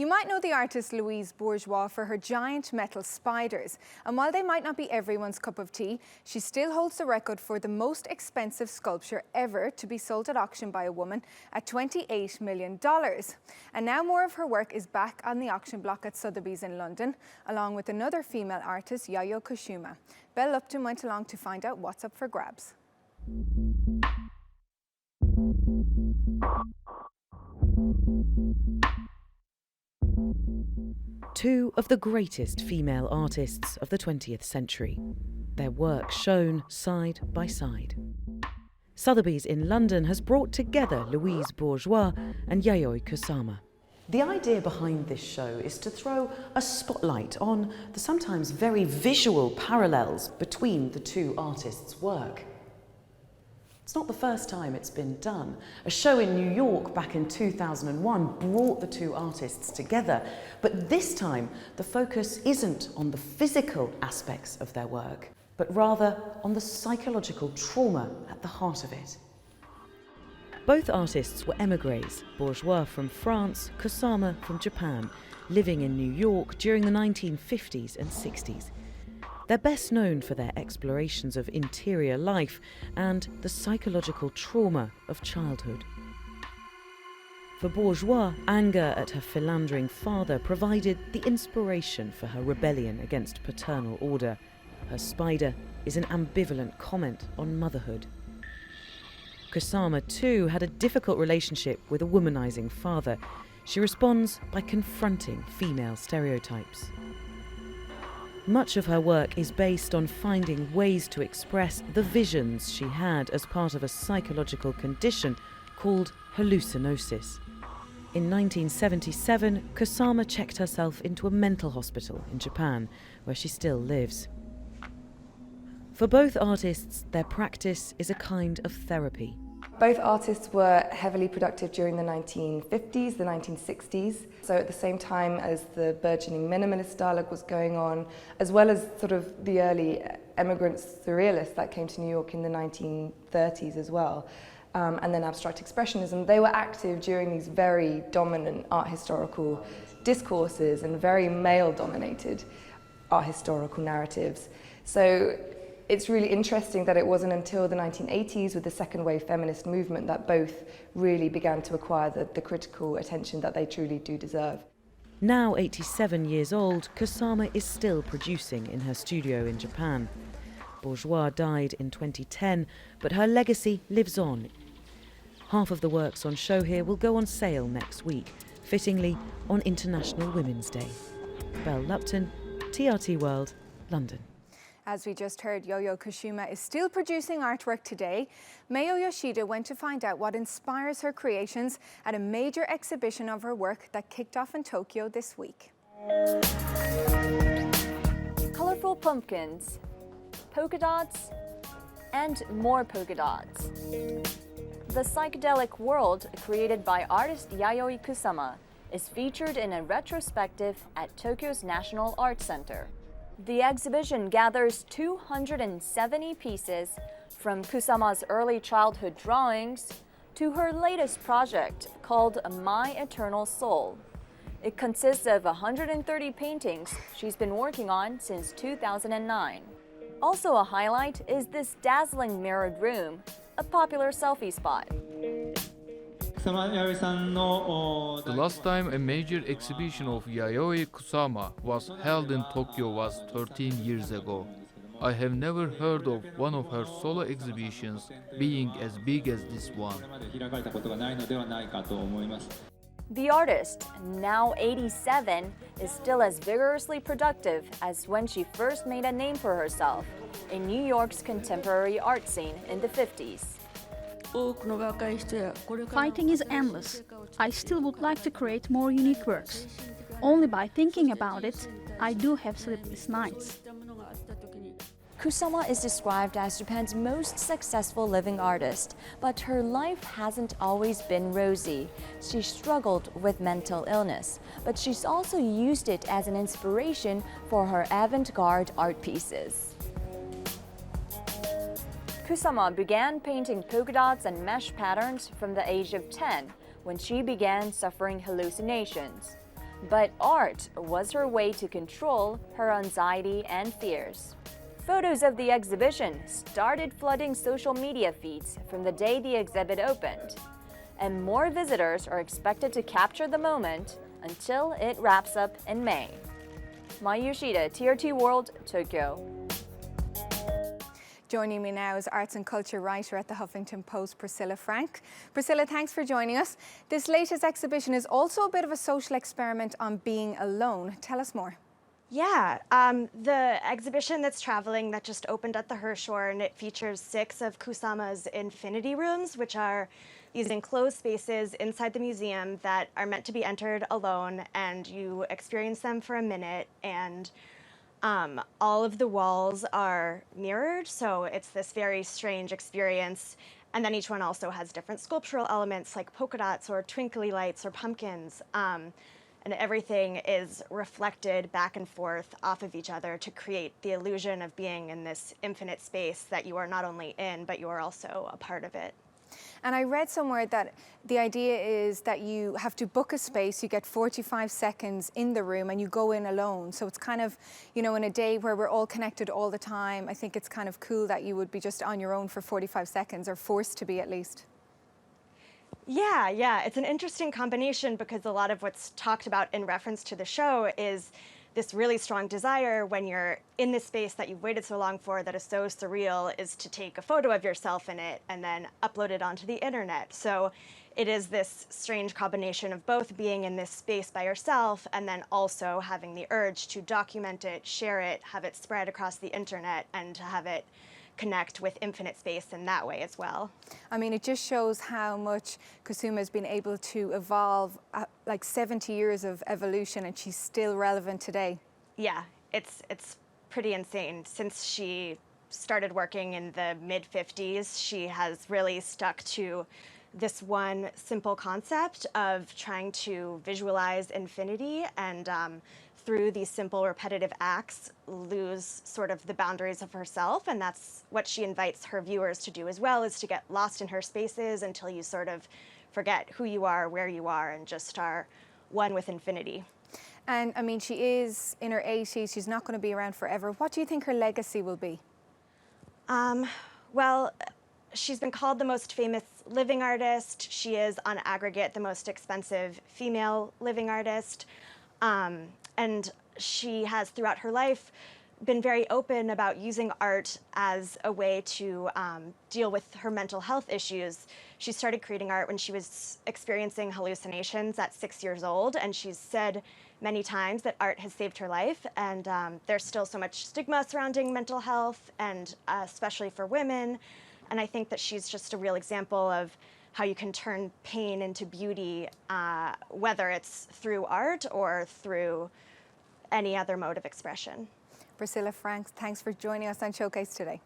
You might know the artist Louise Bourgeois for her giant metal spiders, and while they might not be everyone's cup of tea, she still holds the record for the most expensive sculpture ever to be sold at auction by a woman at $28 million. And now more of her work is back on the auction block at Sotheby's in London, along with another female artist, Yayoi Kusama. Belle Lupton went along to find out what's up for grabs. Two of the greatest female artists of the 20th century. Their work shown side by side. Sotheby's in London has brought together Louise Bourgeois and Yayoi Kusama. The idea behind this show is to throw a spotlight on the sometimes very visual parallels between the two artists' work. It's not the first time it's been done. A show in New York back in 2001 brought the two artists together, but this time the focus isn't on the physical aspects of their work, but rather on the psychological trauma at the heart of it. Both artists were émigrés, Bourgeois from France, Kusama from Japan, living in New York during the 1950s and 60s. They're best known for their explorations of interior life and the psychological trauma of childhood. For Bourgeois, anger at her philandering father provided the inspiration for her rebellion against paternal order. Her spider is an ambivalent comment on motherhood. Kusama, too, had a difficult relationship with a womanizing father. She responds by confronting female stereotypes. Much of her work is based on finding ways to express the visions she had as part of a psychological condition called hallucinosis. In 1977, Kusama checked herself into a mental hospital in Japan, where she still lives. For both artists, their practice is a kind of therapy. Both artists were heavily productive during the 1950s, the 1960s. So at the same time as the burgeoning minimalist dialogue was going on, as well as sort of the early emigrant surrealists that came to New York in the 1930s as well, and then abstract expressionism, they were active during these very dominant art historical discourses and very male-dominated art historical narratives. So it's really interesting that it wasn't until the 1980s with the second wave feminist movement that both really began to acquire the critical attention that they truly do deserve. Now 87 years old, Kusama is still producing in her studio in Japan. Bourgeois died in 2010, but her legacy lives on. Half of the works on show here will go on sale next week, fittingly on International Women's Day. Belle Lupton, TRT World, London. As we just heard, Yayoi Kusama is still producing artwork today. Mayu Yoshida went to find out what inspires her creations at a major exhibition of her work that kicked off in Tokyo this week. Colorful pumpkins, polka dots, and more polka dots. The psychedelic world created by artist Yayoi Kusama is featured in a retrospective at Tokyo's National Art Center. The exhibition gathers 270 pieces from Kusama's early childhood drawings to her latest project called My Eternal Soul. It consists of 130 paintings she's been working on since 2009. Also a highlight is this dazzling mirrored room, a popular selfie spot. The last time a major exhibition of Yayoi Kusama was held in Tokyo was 13 years ago. I have never heard of one of her solo exhibitions being as big as this one. The artist, now 87, is still as vigorously productive as when she first made a name for herself in New York's contemporary art scene in the 50s. Fighting is endless. I still would like to create more unique works. Only by thinking about it, I do have sleepless nights. Kusama is described as Japan's most successful living artist, but her life hasn't always been rosy. She struggled with mental illness, but she's also used it as an inspiration for her avant-garde art pieces. Kusama began painting polka dots and mesh patterns from the age of 10, when she began suffering hallucinations. But art was her way to control her anxiety and fears. Photos of the exhibition started flooding social media feeds from the day the exhibit opened, and more visitors are expected to capture the moment until it wraps up in May. Mayu, Yoshida, TRT World, Tokyo. Joining me now is arts and culture writer at the Huffington Post, Priscilla Frank. Priscilla, thanks for joining us. This latest exhibition is also a bit of a social experiment on being alone. Tell us more. Yeah, the exhibition that's traveling that just opened at the Hirshhorn, it features 6 of Kusama's infinity rooms, which are these enclosed spaces inside the museum that are meant to be entered alone, and you experience them for a minute, and all of the walls are mirrored, so it's this very strange experience. And then each one also has different sculptural elements like polka dots or twinkly lights or pumpkins. And everything is reflected back and forth off of each other to create the illusion of being in this infinite space that you are not only in, but you are also a part of it. And I read somewhere that the idea is that you have to book a space, you get 45 seconds in the room and you go in alone. So it's kind of, you know, in a day where we're all connected all the time, I think it's kind of cool that you would be just on your own for 45 seconds, or forced to be at least. Yeah, it's an interesting combination because a lot of what's talked about in reference to the show is this really strong desire when you're in this space that you've waited so long for that is so surreal is to take a photo of yourself in it and then upload it onto the internet. So it is this strange combination of both being in this space by yourself and then also having the urge to document it, share it, have it spread across the internet, and to have it connect with infinite space in that way as well. I mean, it just shows how much Kusama has been able to evolve, like 70 years of evolution, and she's still relevant today. Yeah, it's pretty insane. Since she started working in the mid-50s, she has really stuck to this one simple concept of trying to visualize infinity and through these simple repetitive acts lose sort of the boundaries of herself, and that's what she invites her viewers to do as well, is to get lost in her spaces until you sort of forget who you are, where you are, and just are one with infinity. And I mean, she is in her 80s, she's not going to be around forever. What do you think her legacy will be? Well, she's been called the most famous living artist. She is, on aggregate, the most expensive female living artist. And she has, throughout her life, been very open about using art as a way to deal with her mental health issues. She started creating art when she was experiencing hallucinations at 6 years old, and she's said many times that art has saved her life. And there's still so much stigma surrounding mental health, and especially for women. And I think that she's just a real example of how you can turn pain into beauty, whether it's through art or through any other mode of expression. Priscilla Frank, thanks for joining us on Showcase today.